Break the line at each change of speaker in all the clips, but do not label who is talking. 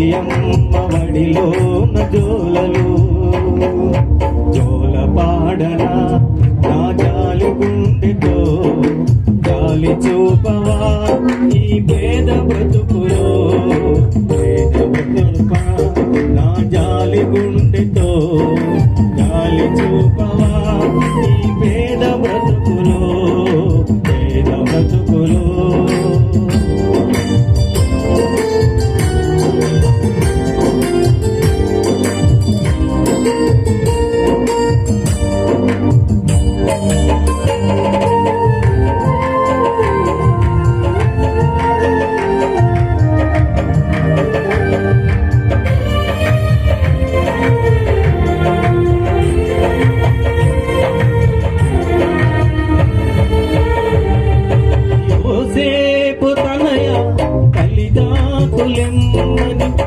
మరియమ్మ వడిలోన జోలలు జోల పాడనా నా జాలి గుండెతో జాలి చూపవా ఈ పేద బ్రతుకులో పేద బ్రతుక నా జాలి గుండెతో జాలి చూపవా ఈ పేద బ్రతుకులో పేద బ్రతుకులో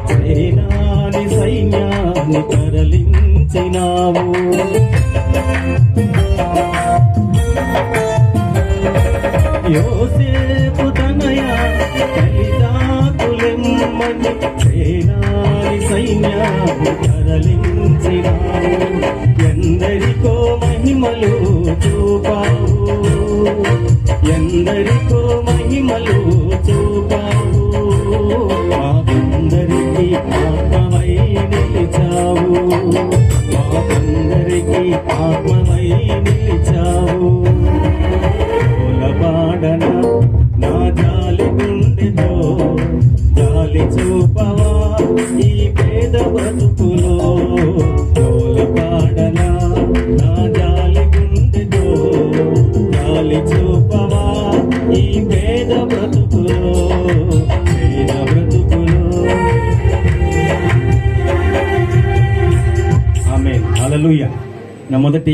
సేనాని సైన్యాన్ని తరలించినావు యోసేపు తనయ తల్లిదండ్రులెమ్మని సేనాని సైన్యాన్ని తరలించినావు ఎందరికో మహిమలు చూపావు ఎందరికో మహిమలు చూపావు మాకందరికీ ఆత్మమై నిలిచావు మాకందరికీ ఆత్మమై నిలిచావు పాడన నా జాలి గుండెతో జాలి చూపవా ఈ పేద బతుకులో పాడన నా జాలి గుండెతో జాలి చూపవా ఈ పేద బ్రతుకులో పేద బ్రతుకులో. ఆమేన్ హల్లెలూయా. నా మొదటి